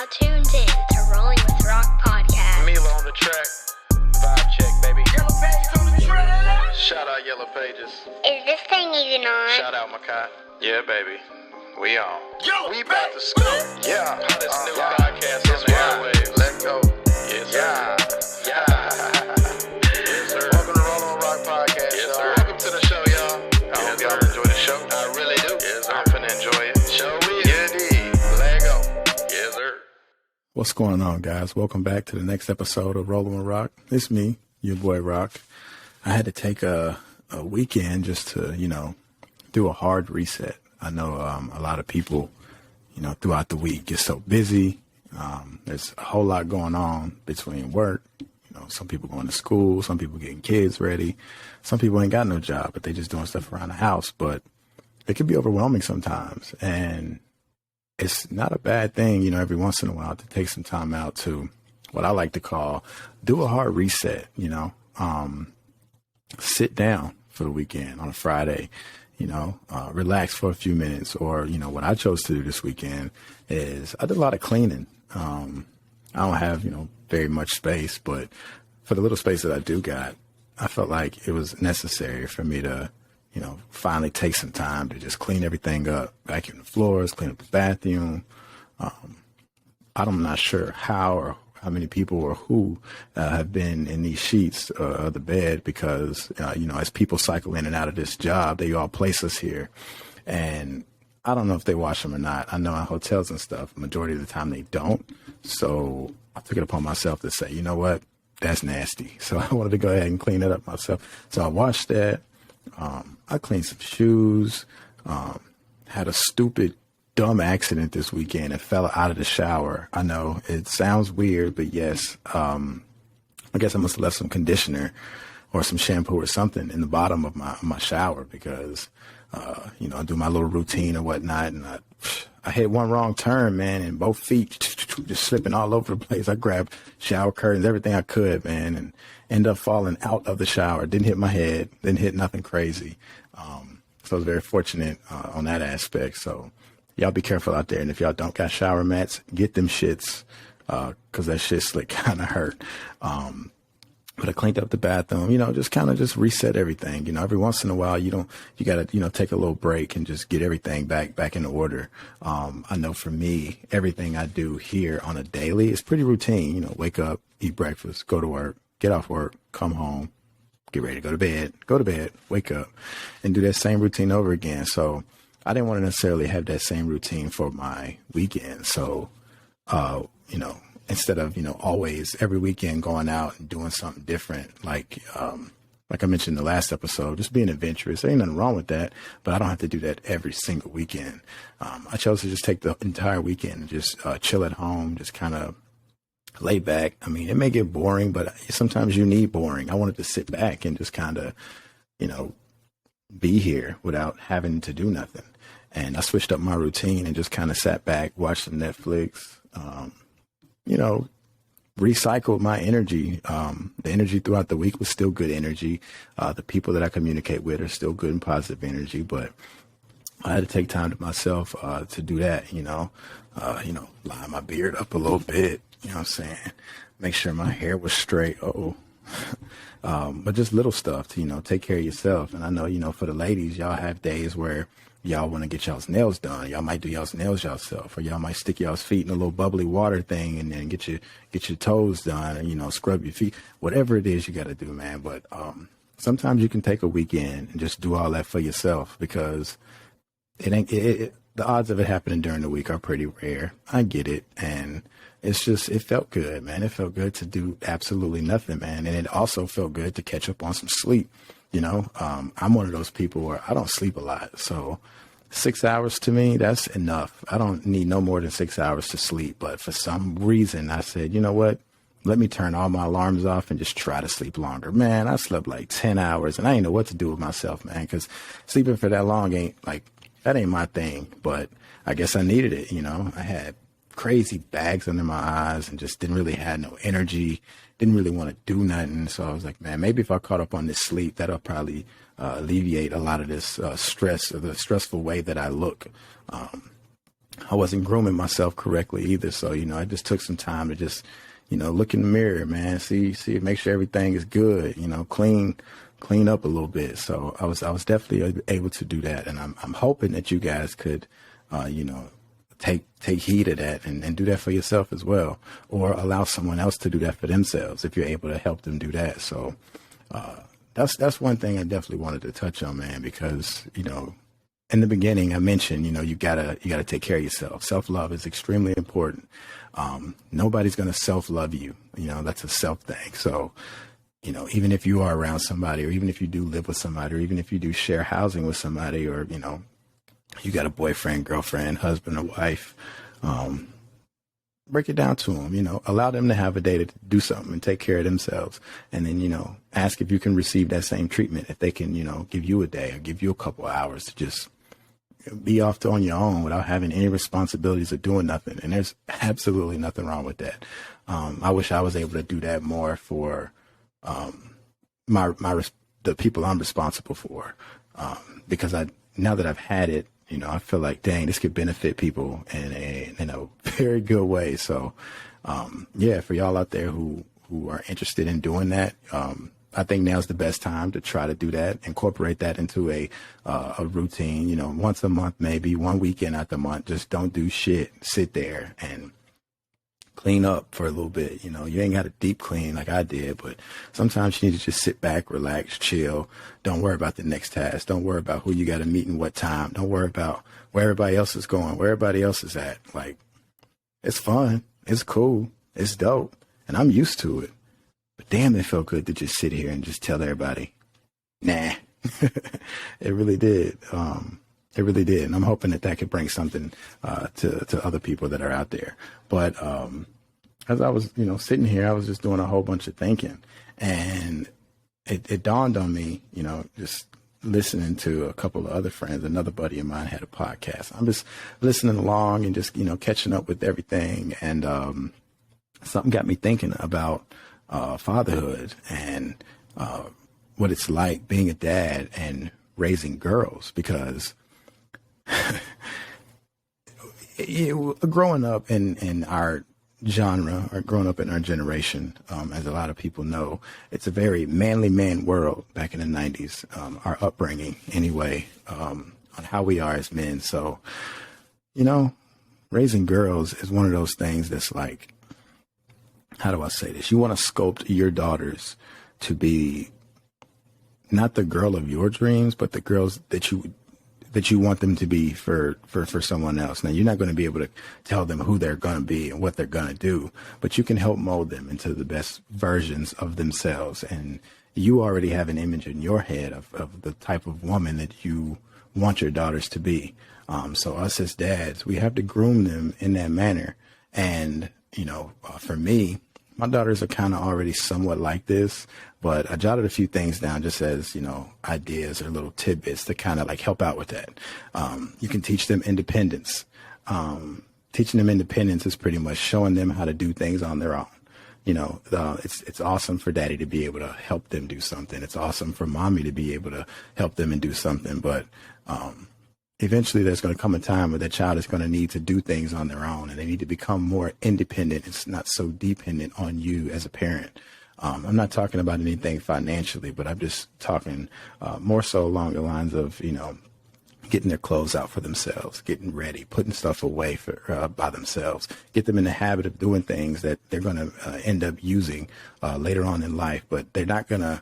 now tuned in to Rolling with Rock podcast. Mila on the track. Vibe check, baby. Yellow Pages on the track. Shout out Yellow Pages. Is this thing even on? Shout out Makai. Yeah, baby. We on. Yo, We about to scoop. Yeah. Hottest new podcast on the airwaves. Let's go. Yes, sir. Yeah. Yes, sir. Welcome to Rolling with Rock podcast, yes, y'all. Welcome to the show, y'all. I hope y'all enjoy the show. I really do. Yes, sir. I'm finna enjoy it. Show is. Yeah, indeed. Let go. Yes, sir. What's going on, guys? Welcome back to the next episode of Rolling with Rock. It's me, your boy Rock. I had to take a weekend just to, do a hard reset. I know a lot of people, throughout the week get so busy. There's a whole lot going on between work. Some people going to school, some people getting kids ready. Some people ain't got no job, but they just doing stuff around the house. But it can be overwhelming sometimes. And it's not a bad thing, every once in a while to take some time out to what I like to call do a hard reset, sit down for the weekend on a Friday, relax for a few minutes. Or, what I chose to do this weekend is I did a lot of cleaning. I don't have, very much space, but for the little space that I do got, I felt like it was necessary for me to, finally take some time to just clean everything up, vacuum the floors, clean up the bathroom. I'm not sure how or how many people or who have been in these sheets of the bed because, as people cycle in and out of this job, they all place us here. And I don't know if they wash them or not. I know in hotels and stuff, majority of the time they don't. So I took it upon myself to say, you know what, that's nasty. So I wanted to go ahead and clean it up myself. So I washed that. I cleaned some shoes, had a stupid, dumb accident this weekend and fell out of the shower. I know it sounds weird, but yes, I guess I must have left some conditioner or some shampoo or something in the bottom of my shower because, I do my little routine or whatnot. And I hit one wrong turn, man, and both feet just slipping all over the place. I grabbed shower curtains, everything I could, man, and ended up falling out of the shower. Didn't hit my head, didn't hit nothing crazy. So I was very fortunate on that aspect. So y'all be careful out there. And if y'all don't got shower mats, get them shits because that shit slick kind of hurt. But I cleaned up the bathroom, just reset everything. Every once in a while, you got to, take a little break and just get everything back in order. I know for me, everything I do here on a daily is pretty routine. Wake up, eat breakfast, go to work, get off work, come home, get ready to go to bed, wake up and do that same routine over again. So I didn't want to necessarily have that same routine for my weekend. So, instead of, always every weekend going out and doing something different, like I mentioned in the last episode, just being adventurous. There ain't nothing wrong with that, but I don't have to do that every single weekend. I chose to just take the entire weekend and just chill at home, just kind of lay back. I mean, it may get boring, but sometimes you need boring. I wanted to sit back and just kind of, be here without having to do nothing. And I switched up my routine and just kind of sat back, watched some Netflix, recycled my energy. The energy throughout the week was still good energy. The people that I communicate with are still good and positive energy, but I had to take time to myself to do that, line my beard up a little bit, make sure my hair was straight. But just little stuff to, take care of yourself. And I know, for the ladies, y'all have days where y'all want to get y'all's nails done. Y'all might do y'all's nails yourself, or y'all might stick y'all's feet in a little bubbly water thing and then get your toes done and, scrub your feet, whatever it is you got to do, man. But, sometimes you can take a weekend and just do all that for yourself because the odds of it happening during the week are pretty rare. I get it. And it felt good, man. It felt good to do absolutely nothing, man. And it also felt good to catch up on some sleep. I'm one of those people where I don't sleep a lot. So 6 hours to me, that's enough. I don't need no more than 6 hours to sleep. But for some reason, I said, you know what? Let me turn all my alarms off and just try to sleep longer. Man, I slept like 10 hours and I didn't know what to do with myself, man, because sleeping for that long that ain't my thing. But I guess I needed it. I had crazy bags under my eyes and just didn't really have no energy, didn't really want to do nothing. So I was like, man, maybe if I caught up on this sleep, that'll probably alleviate a lot of this stress or the stressful way that I look. I wasn't grooming myself correctly either. So, I just took some time to just, look in the mirror, man, see, make sure everything is good, clean up a little bit. So I was definitely able to do that. And I'm hoping that you guys could, take heed of that and do that for yourself as well, or allow someone else to do that for themselves if you're able to help them do that. So, that's one thing I definitely wanted to touch on, man, because, in the beginning I mentioned, you gotta take care of yourself. Self-love is extremely important. Nobody's going to self-love you. That's a self thing. So, even if you are around somebody, or even if you do live with somebody, or even if you do share housing with somebody, or, you got a boyfriend, girlfriend, husband, or wife, break it down to them, allow them to have a day to do something and take care of themselves. And then, ask if you can receive that same treatment, if they can, give you a day or give you a couple of hours to just be off on your own without having any responsibilities or doing nothing. And there's absolutely nothing wrong with that. I wish I was able to do that more for, the people I'm responsible for. Because now that I've had it, I feel like, dang, this could benefit people in a very good way. So, for y'all out there who are interested in doing that, I think now's the best time to try to do that, incorporate that into a routine, once a month, maybe one weekend out the month. Just don't do shit, sit there and clean up for a little bit. You ain't got to deep clean like I did, but sometimes you need to just sit back, relax, chill. Don't worry about the next task. Don't worry about who you got to meet and what time. Don't worry about where everybody else is going, where everybody else is at. Like, it's fun. It's cool. It's dope. And I'm used to it. But damn, it felt good to just sit here and just tell everybody, nah. It really did. It really did. And I'm hoping that could bring something to other people that are out there. But as I was, sitting here, I was just doing a whole bunch of thinking. And it dawned on me, just listening to a couple of other friends. Another buddy of mine had a podcast. I'm just listening along and just, catching up with everything. And something got me thinking about fatherhood and what it's like being a dad and raising girls, because growing up in our genre, or growing up in our generation, as a lot of people know, it's a very manly man world back in the 90s, our upbringing anyway, on how we are as men. So, raising girls is one of those things that's like, how do I say this? You want to sculpt your daughters to be not the girl of your dreams, but the girls that you want them to be for someone else. Now, you're not going to be able to tell them who they're going to be and what they're going to do, but you can help mold them into the best versions of themselves. And you already have an image in your head of the type of woman that you want your daughters to be. So us as dads, we have to groom them in that manner. And, for me, my daughters are kind of already somewhat like this, but I jotted a few things down just as, ideas or little tidbits to kind of like help out with that. You can teach them independence. Teaching them independence is pretty much showing them how to do things on their own. It's awesome for daddy to be able to help them do something. It's awesome for mommy to be able to help them and do something. But eventually there's going to come a time where that child is going to need to do things on their own, and they need to become more independent. It's not so dependent on you as a parent. I'm not talking about anything financially, but I'm just talking more so along the lines of, getting their clothes out for themselves, getting ready, putting stuff away by themselves, get them in the habit of doing things that they're going to end up using later on in life, but they're not going to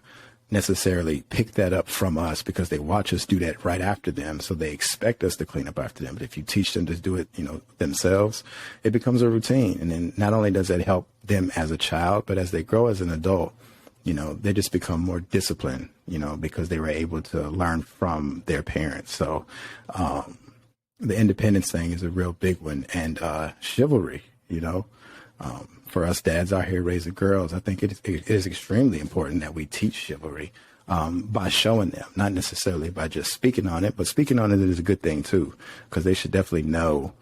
necessarily pick that up from us because they watch us do that right after them. So they expect us to clean up after them. But if you teach them to do it, themselves, it becomes a routine. And then not only does that help them as a child, but as they grow as an adult, they just become more disciplined, because they were able to learn from their parents. So the independence thing is a real big one. And chivalry, for us dads out here raising girls, I think it is extremely important that we teach chivalry by showing them, not necessarily by just speaking on it, but speaking on it is a good thing too, because they should definitely know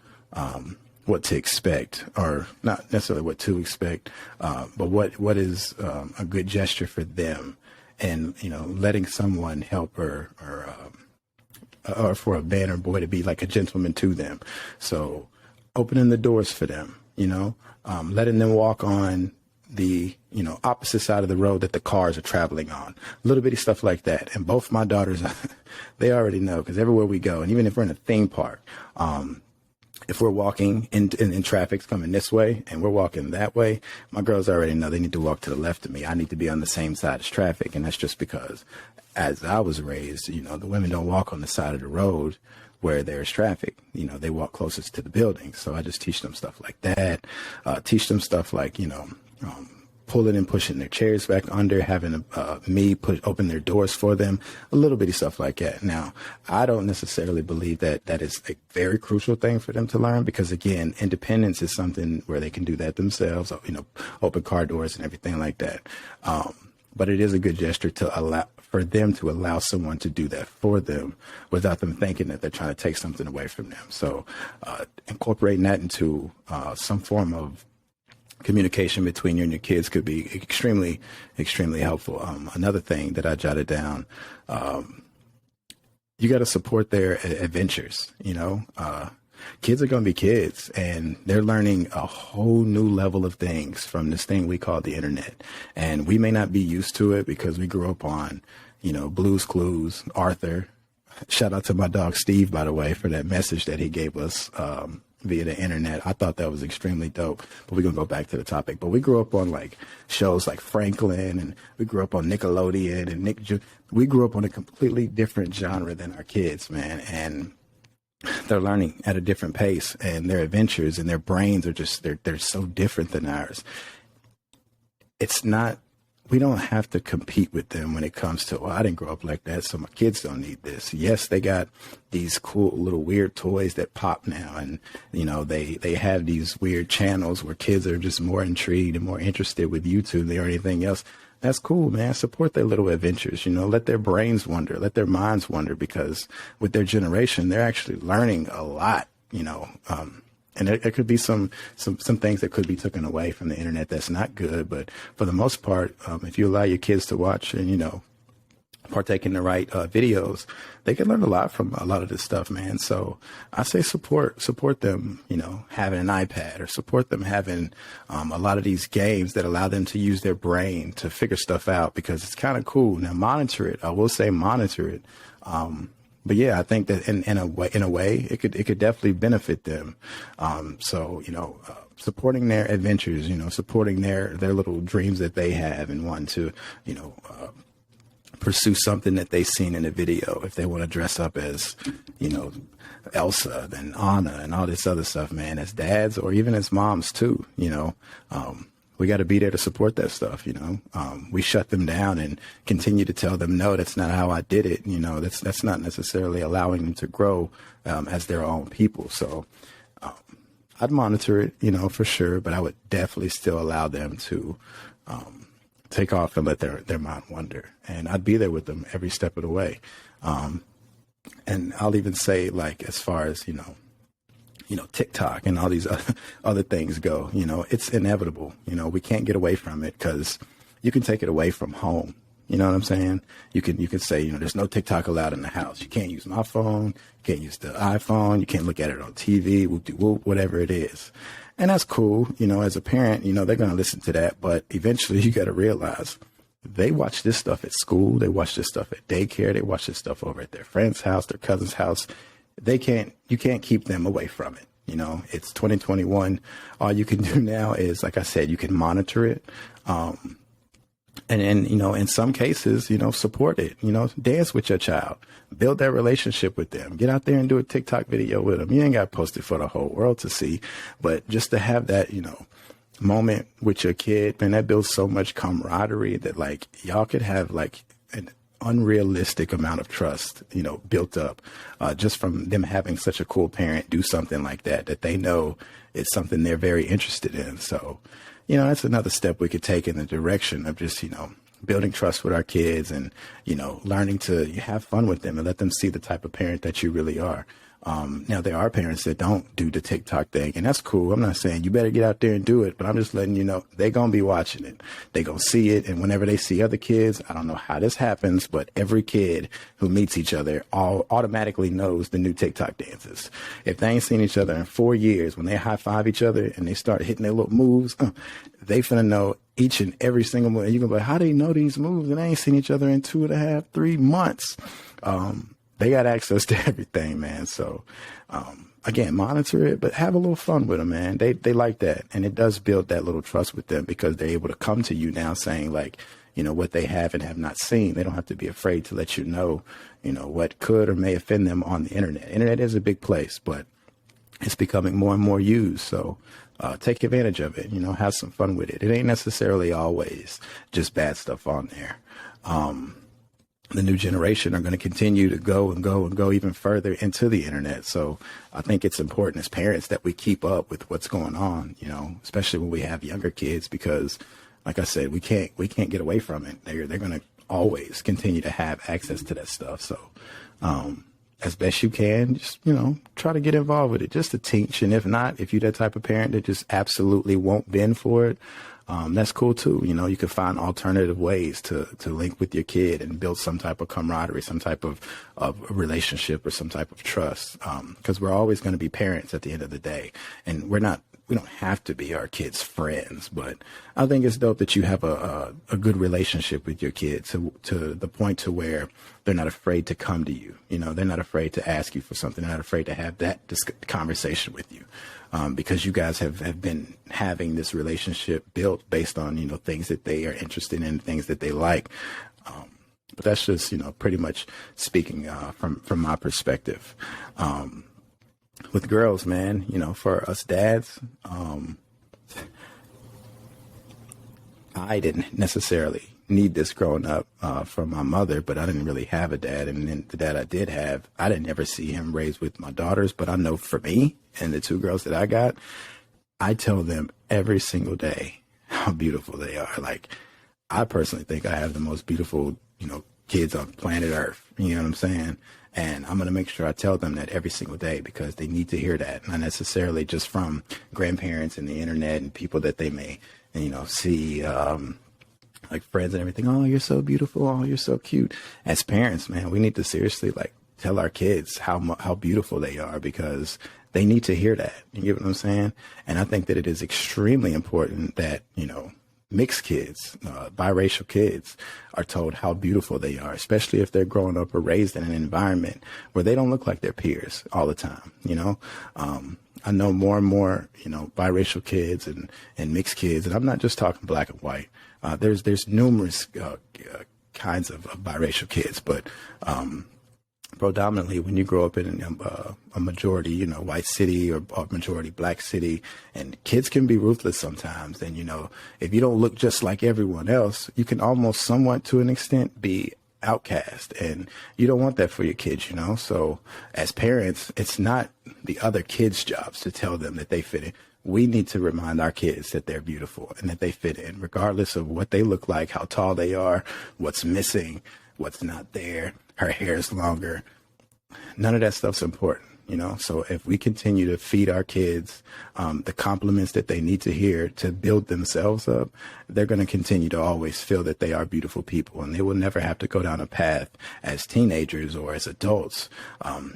what to expect, or not necessarily what to expect, but what is a good gesture for them, and letting someone help or for a man or boy to be like a gentleman to them. So opening the doors for them, letting them walk on the, opposite side of the road that the cars are traveling on, little bitty stuff like that. And both my daughters, they already know, because everywhere we go, and even if we're in a theme park, if we're walking in traffic's coming this way and we're walking that way, my girls already know they need to walk to the left of me. I need to be on the same side as traffic. And that's just because as I was raised, the women don't walk on the side of the road where there's traffic. They walk closest to the building. So I just teach them stuff like that. Teach them stuff like, pulling and pushing their chairs back under, having me open their doors for them, a little bitty stuff like that. Now, I don't necessarily believe that that is a very crucial thing for them to learn, because again, independence is something where they can do that themselves, open car doors and everything like that. But it is a good gesture for them to allow someone to do that for them without them thinking that they're trying to take something away from them. So incorporating that into some form of communication between you and your kids could be extremely, extremely helpful. Another thing that I jotted down, you got to support their adventures. Kids are going to be kids, and they're learning a whole new level of things from this thing we call the internet. And we may not be used to it because we grew up on, Blue's Clues, Arthur. Shout out to my dog Steve, by the way, for that message that he gave us via the internet. I thought that was extremely dope, but we're going to go back to the topic. But we grew up on like shows like Franklin, and we grew up on Nickelodeon and we grew up on a completely different genre than our kids, man. And they're learning at a different pace, and their adventures and their brains are just, they're so different than ours. We don't have to compete with them when it comes to, I didn't grow up like that, so my kids don't need this. Yes, they got these cool little weird toys that pop now, and, they have these weird channels where kids are just more intrigued and more interested with YouTube than anything else. That's cool, man. Support their little adventures, let their brains wander, let their minds wander, because with their generation, they're actually learning a lot, and there could be some things that could be taken away from the internet that's not good. But for the most part, if you allow your kids to watch and, partake in the right videos, they can learn a lot from a lot of this stuff, man. So I say support them, having an iPad, or support them having a lot of these games that allow them to use their brain to figure stuff out, because it's kind of cool. Now, monitor it. I will say monitor it. But yeah, I think that in a way, it could definitely benefit them. Supporting their adventures, supporting their little dreams that they have, and wanting to, pursue something that they've seen in a video. If they want to dress up as, Elsa and Anna and all this other stuff, man, as dads or even as moms too, we got to be there to support that stuff. We shut them down and continue to tell them, no, that's not how I did it. That's not necessarily allowing them to grow as their own people. So I'd monitor it, for sure, but I would definitely still allow them to take off and let their mind wander. And I'd be there with them every step of the way. And I'll even say, like, as far as, TikTok and all these other things go, it's inevitable. We can't get away from it, because you can take it away from home. You know what I'm saying? You can say, there's no TikTok allowed in the house. You can't use my phone. You can't use the iPhone. You can't look at it on TV, whatever it is. And that's cool. As a parent, they're going to listen to that. But eventually you got to realize they watch this stuff at school. They watch this stuff at daycare. They watch this stuff over at their friend's house, their cousin's house. You can't keep them away from it. It's 2021. All you can do now is, like I said, you can monitor it. And in some cases, support it, dance with your child, build that relationship with them, get out there and do a TikTok video with them. You ain't got to post it for the whole world to see, but just to have that, moment with your kid, man, that builds so much camaraderie that, like, y'all could have like an unrealistic amount of trust, built up, just from them having such a cool parent do something like that they know is something they're very interested in. So, that's another step we could take in the direction of just, building trust with our kids and, learning to have fun with them and let them see the type of parent that you really are. Now, there are parents that don't do the TikTok thing, and that's cool. I'm not saying you better get out there and do it, but I'm just letting you know they're going to be watching it. They're going to see it, and whenever they see other kids, I don't know how this happens, but every kid who meets each other automatically knows the new TikTok dances. If they ain't seen each other in 4 years, when they high-five each other and they start hitting their little moves, they finna know each and every single move. And you're going to be like, how do you know these moves? And they ain't seen each other in 2.5, 3 months. They got access to everything, man. So, again, monitor it, but have a little fun with them, man. They like that. And it does build that little trust with them because they're able to come to you now saying, like, you know, what they have and have not seen. They don't have to be afraid to let you know, what could or may offend them on the internet. Internet is a big place, but it's becoming more and more used. So, take advantage of it, have some fun with it. It ain't necessarily always just bad stuff on there. The new generation are going to continue to go and go and go even further into the internet. So I think it's important as parents that we keep up with what's going on, especially when we have younger kids, because like I said, we can't get away from it. They're going to always continue to have access to that stuff. So, as best you can, just, try to get involved with it just to teach. And if not, if you're that type of parent that just absolutely won't bend for it, that's cool too. You could find alternative ways to link with your kid and build some type of camaraderie, some type of relationship or some type of trust. Cause we're always going to be parents at the end of the day, and we don't have to be our kids' friends, but I think it's dope that you have a good relationship with your kids to the point to where they're not afraid to come to you. They're not afraid to ask you for something. They're not afraid to have that conversation with you. Because you guys have been having this relationship built based on, things that they are interested in, things that they like. But that's just, pretty much speaking from my perspective. With girls, man, for us dads, I didn't necessarily need this growing up from my mother, but I didn't really have a dad. And then the dad I did have, I didn't ever see him raised with my daughters. But I know for me and the 2 girls that I got, I tell them every single day how beautiful they are. Like, I personally think I have the most beautiful, kids on planet Earth. You know what I'm saying? And I'm going to make sure I tell them that every single day because they need to hear that, not necessarily just from grandparents and the internet and people that they may, see, like friends and everything. Oh, you're so beautiful. Oh, you're so cute. As parents, man, we need to seriously tell our kids how beautiful they are, because they need to hear that. You get what I'm saying? And I think that it is extremely important that, mixed kids, biracial kids are told how beautiful they are, especially if they're growing up or raised in an environment where they don't look like their peers all the time. I know more and more, biracial kids and mixed kids, and I'm not just talking black and white. There's numerous kinds of biracial kids, but predominantly when you grow up in a majority, white city or majority black city, and kids can be ruthless sometimes. And, if you don't look just like everyone else, you can almost somewhat to an extent be outcast, and you don't want that for your kids, So as parents, it's not the other kids' jobs to tell them that they fit in. We need to remind our kids that they're beautiful and that they fit in, regardless of what they look like, how tall they are, what's missing, what's not there, her hair is longer. None of that stuff's important, So if we continue to feed our kids the compliments that they need to hear to build themselves up, they're going to continue to always feel that they are beautiful people, and they will never have to go down a path as teenagers or as adults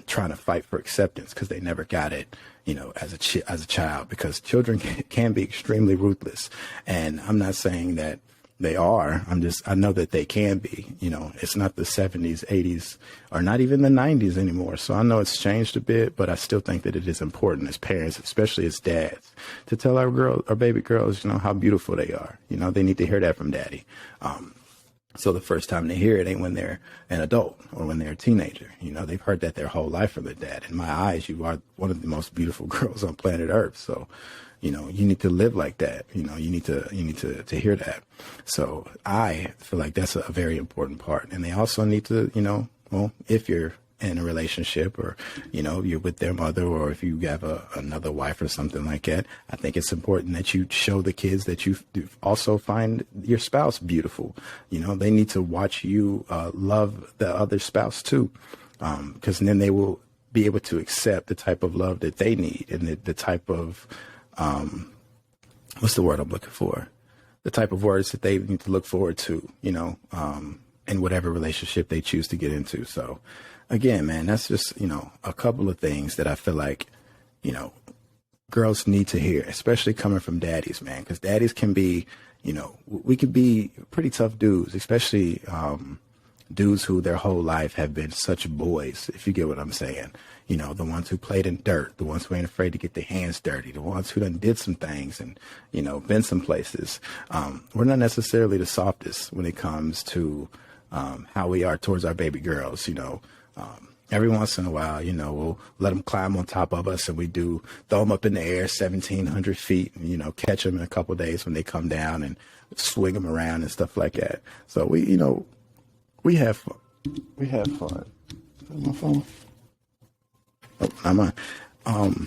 trying to fight for acceptance because they never got it, as a child, because children can be extremely ruthless. And I'm not saying that they are. I know that they can be. It's not the 70s, 80s, or not even the 90s anymore. So I know it's changed a bit, but I still think that it is important as parents, especially as dads, to tell our baby girls, how beautiful they are. They need to hear that from daddy. So the first time they hear it ain't when they're an adult or when they're a teenager. They've heard that their whole life from their dad. In my eyes, you are one of the most beautiful girls on planet Earth. So, you need to live like that. You need to hear that. So I feel like that's a very important part. And they also need to, if you're in a relationship or, you're with their mother, or if you have another wife or something like that, I think it's important that you show the kids that you also find your spouse beautiful. They need to watch you love the other spouse too, because then they will be able to accept the type of love that they need and the type of, what's the word I'm looking for? The type of words that they need to look forward to, in whatever relationship they choose to get into. So again, man, that's just, a couple of things that I feel like, girls need to hear, especially coming from daddies, man, because daddies can be, we could be pretty tough dudes, especially dudes who their whole life have been such boys, if you get what I'm saying. The ones who played in dirt, the ones who ain't afraid to get their hands dirty, the ones who done did some things and, been some places. We're not necessarily the softest when it comes to how we are towards our baby girls. Every once in a while, we'll let them climb on top of us and we do throw them up in the air 1,700 feet and, catch them in a couple of days when they come down and swing them around and stuff like that. So we have fun. We have fun. Is that my phone? Oh, not mine.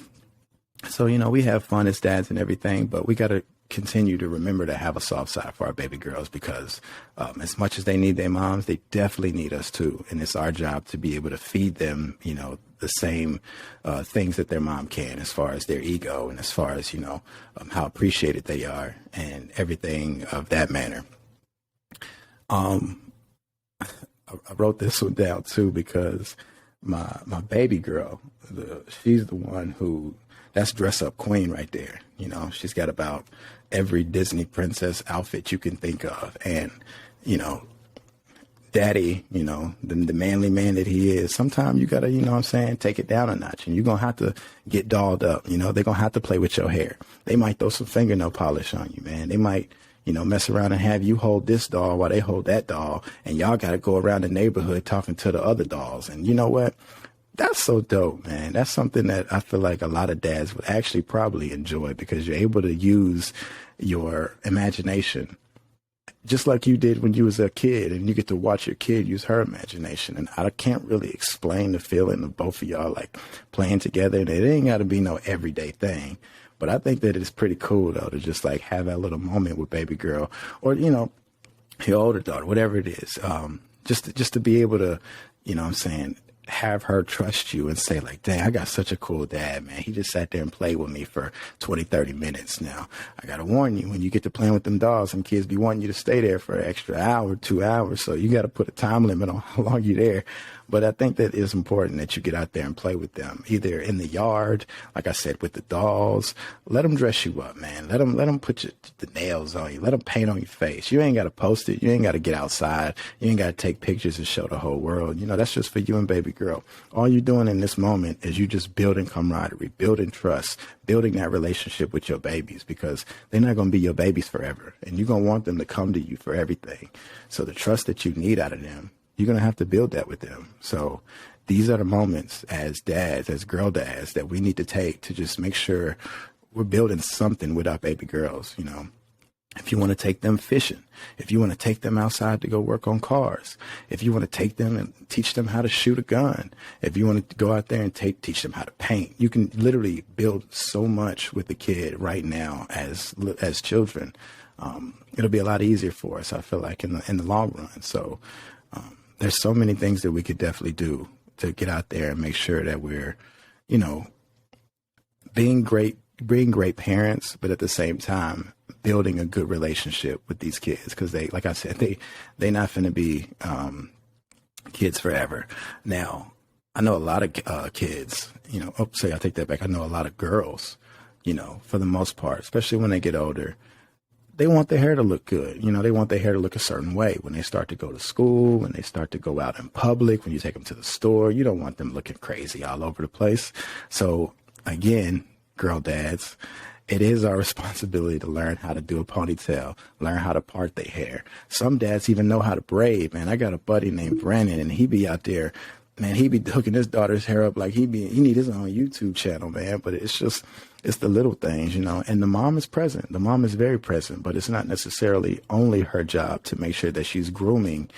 So, we have fun as dads and everything, but we got to continue to remember to have a soft side for our baby girls because as much as they need their moms, they definitely need us too. And it's our job to be able to feed them, the same things that their mom can as far as their ego and as far as, how appreciated they are and everything of that manner. I wrote this one down too because my baby girl, she's the one who, that's dress up queen right there. She's got about every Disney princess outfit you can think of. And, daddy, the manly man that he is, sometimes you got to, take it down a notch and you're going to have to get dolled up. They're going to have to play with your hair. They might throw some fingernail polish on you, man. They might, mess around and have you hold this doll while they hold that doll. And y'all got to go around the neighborhood talking to the other dolls. And you know what? That's so dope, man. That's something that I feel like a lot of dads would actually probably enjoy because you're able to use your imagination just like you did when you was a kid and you get to watch your kid use her imagination. And I can't really explain the feeling of both of y'all like playing together. And it ain't got to be no everyday thing. But I think that it's pretty cool, though, to just like have that little moment with baby girl or, your older daughter, whatever it is, just to be able to, have her trust you and say like, dang, I got such a cool dad, man. He just sat there and played with me for 20, 30 minutes. Now, I got to warn you, when you get to playing with them dolls, some kids be wanting you to stay there for an extra hour, 2 hours. So you got to put a time limit on how long you're there. But I think that it's important that you get out there and play with them, either in the yard, like I said, with the dolls. Let them dress you up, man. Let them put the nails on you. Let them paint on your face. You ain't got to post it. You ain't got to get outside. You ain't got to take pictures and show the whole world. That's just for you and baby girl. All you're doing in this moment is you just building camaraderie, building trust, building that relationship with your babies because they're not going to be your babies forever. And you're going to want them to come to you for everything. So the trust that you need out of them, you're going to have to build that with them. So these are the moments as dads, as girl dads, that we need to take to just make sure we're building something with our baby girls. If you want to take them fishing, if you want to take them outside to go work on cars, if you want to take them and teach them how to shoot a gun, if you want to go out there and teach them how to paint, you can literally build so much with the kid right now as children. It'll be a lot easier for us, I feel like, in the long run. So there's so many things that we could definitely do to get out there and make sure that we're, being great parents, but at the same time, building a good relationship with these kids. Because they, like I said, they not finna be kids forever. Now, I know a lot of kids, I take that back. I know a lot of girls, for the most part, especially when they get older, they want their hair to look good. They want their hair to look a certain way when they start to go to school, when they start to go out in public, when you take them to the store. You don't want them looking crazy all over the place. So again, girl dads, it is our responsibility to learn how to do a ponytail, learn how to part their hair. Some dads even know how to braid, man. I got a buddy named Brandon, and he be out there, man, he be hooking his daughter's hair up like he need his own YouTube channel, man. But it's the little things, and the mom is present. The mom is very present, but it's not necessarily only her job to make sure that she's grooming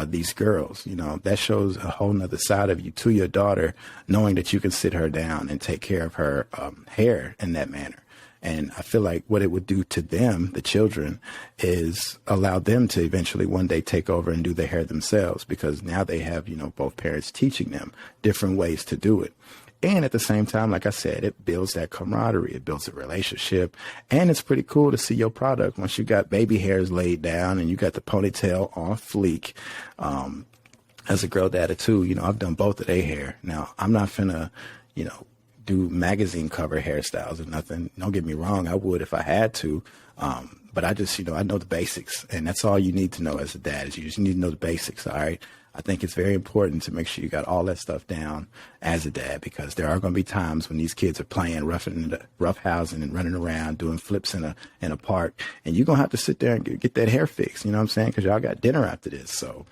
these girls. That shows a whole nother side of you to your daughter, knowing that you can sit her down and take care of her hair in that manner. And I feel like what it would do to them, the children, is allow them to eventually one day take over and do their hair themselves, because now they have, both parents teaching them different ways to do it. And at the same time, like I said, it builds that camaraderie. It builds a relationship. And it's pretty cool to see your product once you got baby hairs laid down and you got the ponytail on fleek. As a girl daddy too, I've done both of their hair. Now, I'm not finna, do magazine cover hairstyles or nothing. Don't get me wrong. I would if I had to. But I just, I know the basics, and that's all you need to know as a dad is you just need to know the basics. All right. I think it's very important to make sure you got all that stuff down as a dad, because there are going to be times when these kids are playing roughhousing and running around doing flips in a park, and you're going to have to sit there and get that hair fixed. You know what I'm saying? Because y'all got dinner after this. So,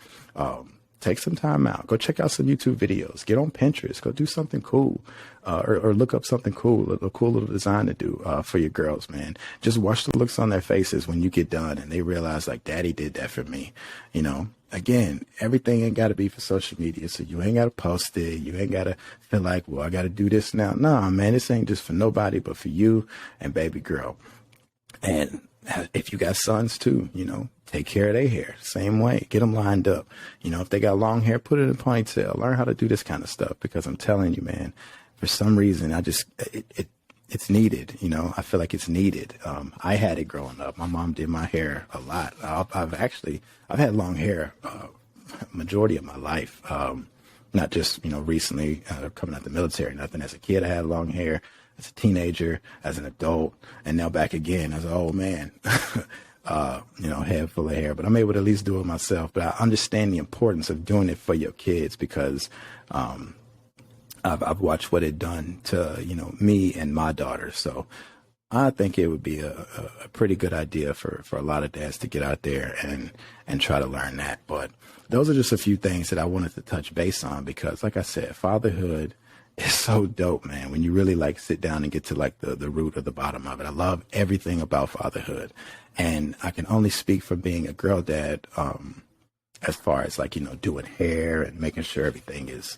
take some time out. Go check out some YouTube videos. Get on Pinterest. Go do something cool, or look up something cool, a cool little design to do for your girls, man. Just watch the looks on their faces when you get done and they realize, like, Daddy did that for me. Again, everything ain't got to be for social media, so you ain't got to post it. You ain't got to feel like, well, I got to do this now. Nah, man, this ain't just for nobody but for you and baby girl. And if you got sons too, take care of their hair. Same way. Get them lined up. If they got long hair, put it in a ponytail. Learn how to do this kind of stuff, because I'm telling you, man, for some reason, it's needed. I feel like it's needed. I had it growing up. My mom did my hair a lot. I've had long hair majority of my life. Not just, recently coming out the military, nothing. As a kid, I had long hair. As a teenager, as an adult, and now back again as an old man. Head full of hair, but I'm able to at least do it myself. But I understand the importance of doing it for your kids, because I've watched what it done to, me and my daughter. So I think it would be a pretty good idea for a lot of dads to get out there and try to learn that. But those are just a few things that I wanted to touch base on, because like I said, fatherhood is so dope, man, when you really sit down and get to the root or the bottom of it. I love everything about fatherhood, and I can only speak for being a girl dad, as far as doing hair and making sure everything is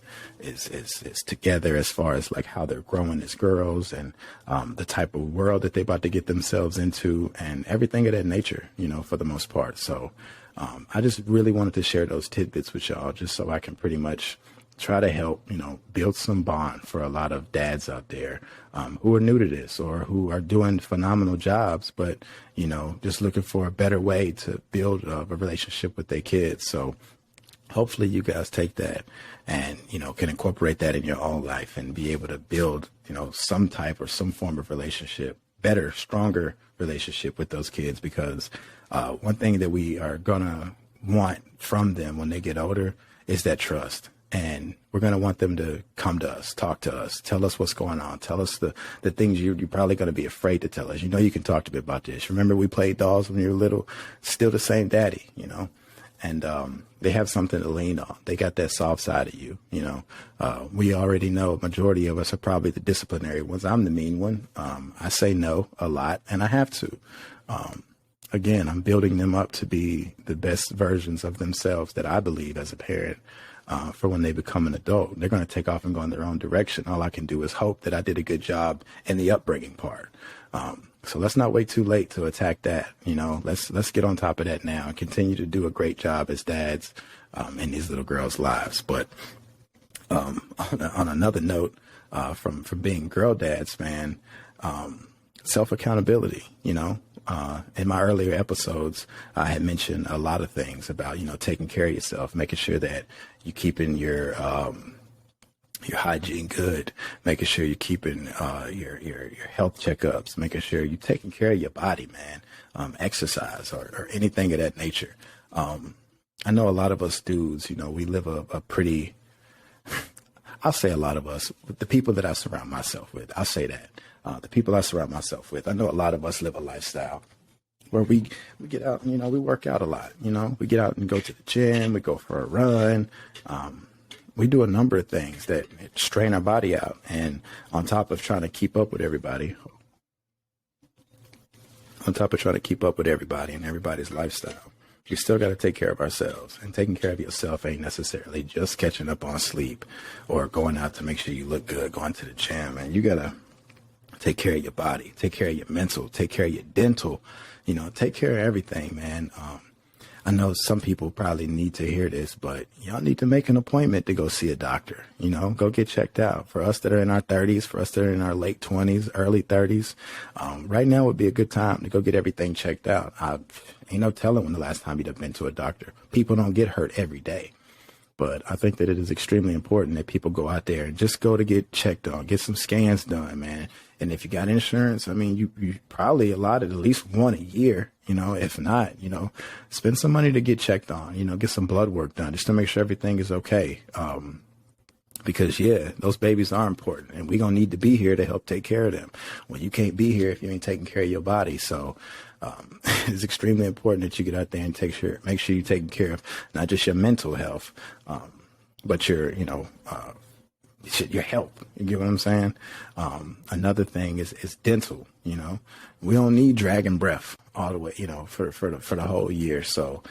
together, as far as how they're growing as girls, and the type of world that they're about to get themselves into, and everything of that nature, for the most part. So I just really wanted to share those tidbits with y'all, just so I can pretty much try to help, build some bond for a lot of dads out there who are new to this, or who are doing phenomenal jobs, but, just looking for a better way to build a relationship with their kids. So hopefully you guys take that and, can incorporate that in your own life and be able to build, some type or some form of relationship, better, stronger relationship with those kids. Because one thing that we are going to want from them when they get older is that trust. And we're going to want them to come to us, talk to us, tell us what's going on, tell us the things you're probably going to be afraid to tell us. You can talk to me about this. Remember, we played dolls when you were little, still the same daddy, and they have something to lean on. They got that soft side of you, we already know majority of us are probably the disciplinary ones. I'm the mean one. I say no a lot, and I have to. Again, I'm building them up to be the best versions of themselves that I believe as a parent. For when they become an adult, they're going to take off and go in their own direction. All I can do is hope that I did a good job in the upbringing part. So let's not wait too late to attack that. Let's get on top of that now and continue to do a great job as dads in these little girls' lives. But on another note, from being girl dads, man, self-accountability, in my earlier episodes, I had mentioned a lot of things about, taking care of yourself, making sure that you're keeping your hygiene good, making sure you're keeping your health checkups, making sure you're taking care of your body, man, exercise or anything of that nature. I know a lot of us dudes, we live a pretty, I'll say a lot of us, the people that I surround myself with, I'll say that. The people I surround myself with, I know a lot of us live a lifestyle where we get out, we work out a lot, we get out and go to the gym, we go for a run. We do a number of things that strain our body out. And on top of trying to keep up with everybody, and everybody's lifestyle, you still got to take care of ourselves. And taking care of yourself ain't necessarily just catching up on sleep or going out to make sure you look good, going to the gym. And you got to Take care of your body, take care of your mental, take care of your dental, take care of everything, man. I know some people probably need to hear this, but y'all need to make an appointment to go see a doctor, go get checked out. For us that are in our 30s, for us that are in our late 20s, early 30s, right now would be a good time to go get everything checked out. Ain't no telling when the last time you've been to a doctor. People don't get hurt every day. But I think that it is extremely important that people go out there and just go to get checked on, get some scans done, man. And if you got insurance, I mean, you probably allotted at least one a year, if not, spend some money to get checked on, get some blood work done just to make sure everything is okay. Because, those babies are important and we're going to need to be here to help take care of them. Well, you can't be here if you ain't taking care of your body. So it's extremely important that you get out there and make sure you're taking care of not just your mental health, but your health. You get what I'm saying? Another thing is dental. We don't need dragon breath all the way, for the whole year. So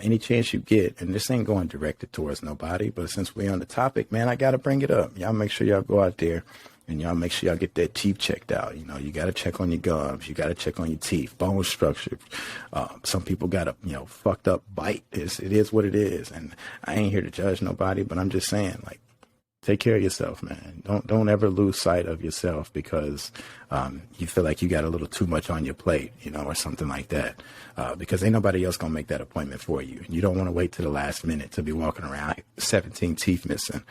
any chance you get, and this ain't going directed towards nobody, but since we're on the topic, man, I got to bring it up. Y'all make sure y'all go out there and y'all make sure y'all get that teeth checked out. You got to check on your gums. You got to check on your teeth, bone structure. Some people got a, fucked up bite. It is what it is. And I ain't here to judge nobody, but I'm just saying, like, take care of yourself, man. Don't ever lose sight of yourself because you feel like you got a little too much on your plate, or something like that. Because ain't nobody else gonna make that appointment for you. You don't want to wait to the last minute to be walking around 17 teeth missing.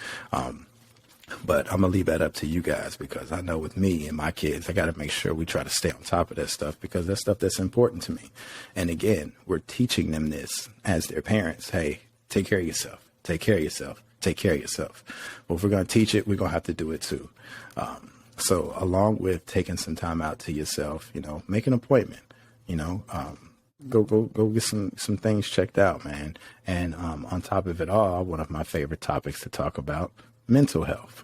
But I'm gonna leave that up to you guys because I know with me and my kids, I got to make sure we try to stay on top of that stuff because that's stuff that's important to me. And again, we're teaching them this as their parents. Hey, take care of yourself. Take care of yourself. Take care of yourself. Well, if we're going to teach it, we're going to have to do it too. So along with taking some time out to yourself, make an appointment, go get some things checked out, man. And on top of it all, one of my favorite topics to talk about, mental health.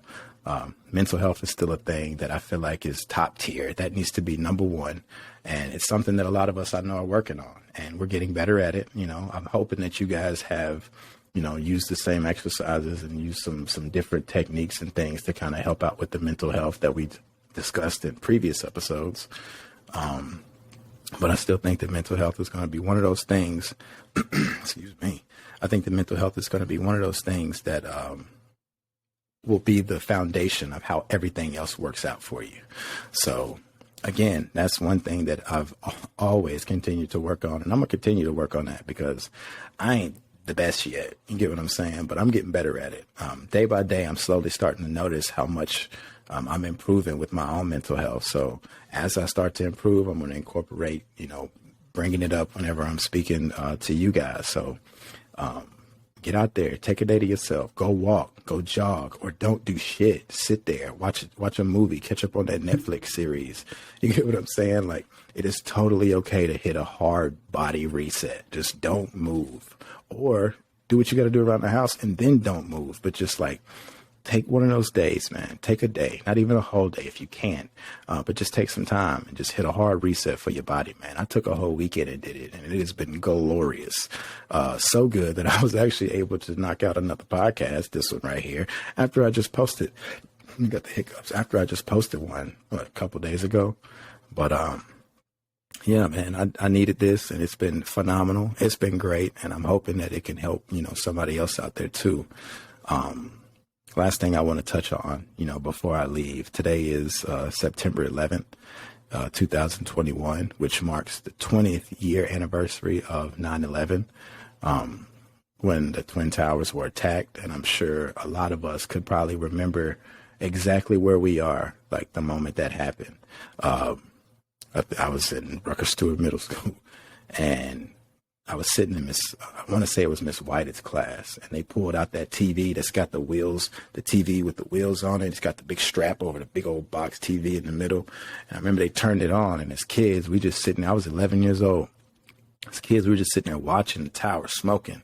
Mental health is still a thing that I feel like is top tier. That needs to be number one. And it's something that a lot of us I know are working on and we're getting better at it. I'm hoping that you guys have use the same exercises and use some different techniques and things to kind of help out with the mental health that we discussed in previous episodes. But I still think that mental health is going to be one of those things. Excuse me. I think that mental health is going to be one of those things that will be the foundation of how everything else works out for you. So again, that's one thing that I've always continued to work on. And I'm going to continue to work on that because I ain't the best yet. You get what I'm saying? But I'm getting better at it. Day by day, I'm slowly starting to notice how much I'm improving with my own mental health. So as I start to improve, I'm going to incorporate, bringing it up whenever I'm speaking to you guys. So get out there, take a day to yourself, go walk, go jog, or don't do shit. Sit there, watch a movie, catch up on that Netflix series. You get what I'm saying? Like, it is totally okay to hit a hard body reset. Just don't move. Or do what you got to do around the house and then don't move. But just like take one of those days, man. Take a day, not even a whole day if you can. But just take some time and just hit a hard reset for your body, man. I took a whole weekend and did it, and it has been glorious. So good that I was actually able to knock out another podcast, this one right here, after I just posted. You got the hiccups. After I just posted one, a couple days ago. But yeah, man, I needed this and it's been phenomenal. It's been great. And I'm hoping that it can help, somebody else out there too. Last thing I want to touch on, before I leave, today is September 11th, 2021, which marks the 20th year anniversary of 9/11, when the Twin Towers were attacked. And I'm sure a lot of us could probably remember exactly where we are, like the moment that happened. I was in Rucker Stewart Middle School, and I was sitting in I want to say it was Miss White's class, and they pulled out that TV that's got the wheels, the TV with the wheels on it. It's got the big strap over the big old box TV in the middle. And I remember they turned it on, and as kids, we just sitting, I was 11 years old. As kids, we were just sitting there watching the tower smoking,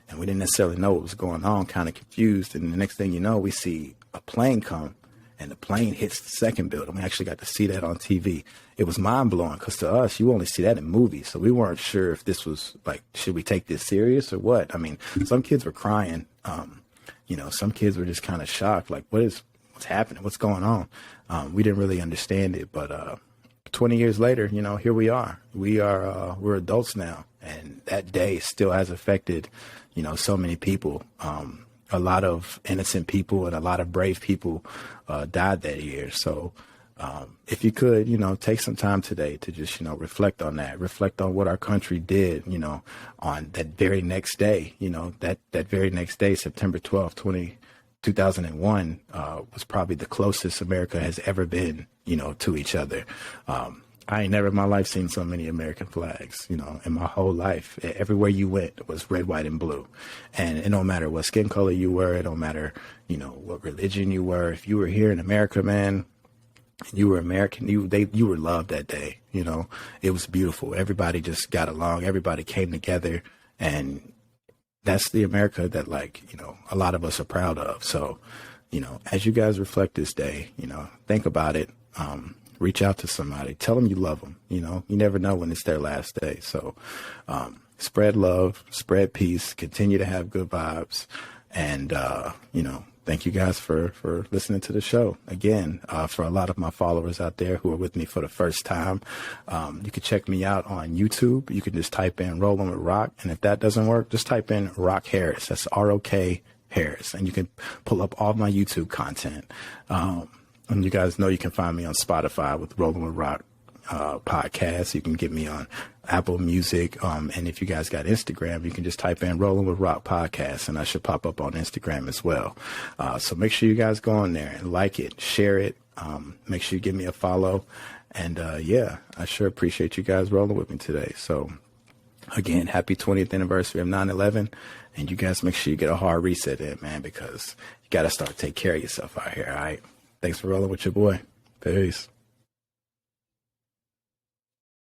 and we didn't necessarily know what was going on, kind of confused. And the next thing you know, we see a plane come, and the plane hits the second building. We actually got to see that on TV. It was mind-blowing because to us, you only see that in movies. So we weren't sure if this was like, should we take this serious or what? I mean, some kids were crying. Some kids were just kind of shocked. Like, what is what's happening? What's going on? We didn't really understand it, but 20 years later, here we are. We're adults now, and that day still has affected, so many people. A lot of innocent people and a lot of brave people died that year. So if you could, take some time today to just, reflect on that, reflect on what our country did, on that very next day, that very next day, September 12th, 2001, was probably the closest America has ever been, to each other. I ain't never in my life seen so many American flags, in my whole life. Everywhere you went was red, white, and blue. And it don't matter what skin color you were. It don't matter, what religion you were. If you were here in America, man, you were American, you were loved that day. It was beautiful. Everybody just got along. Everybody came together. And that's the America that, a lot of us are proud of. So, as you guys reflect this day, think about it. Reach out to somebody, tell them you love them. You never know when it's their last day. So, spread love, spread peace, continue to have good vibes. And, thank you guys for listening to the show. Again, for a lot of my followers out there who are with me for the first time, you can check me out on YouTube. You can just type in Rolling with Rock. And if that doesn't work, just type in Rock Harris. That's ROK Harris. And you can pull up all my YouTube content. And you guys know you can find me on Spotify with Rolling with Rock podcast. You can get me on Apple Music. And if you guys got Instagram, you can just type in Rolling with Rock podcast, and I should pop up on Instagram as well. So make sure you guys go on there and like it, share it. Make sure you give me a follow. And I sure appreciate you guys rolling with me today. So again, happy 20th anniversary of 9/11. And you guys make sure you get a hard reset in, man, because you got to start taking care of yourself out here. All right. Thanks for rolling with your boy. Peace.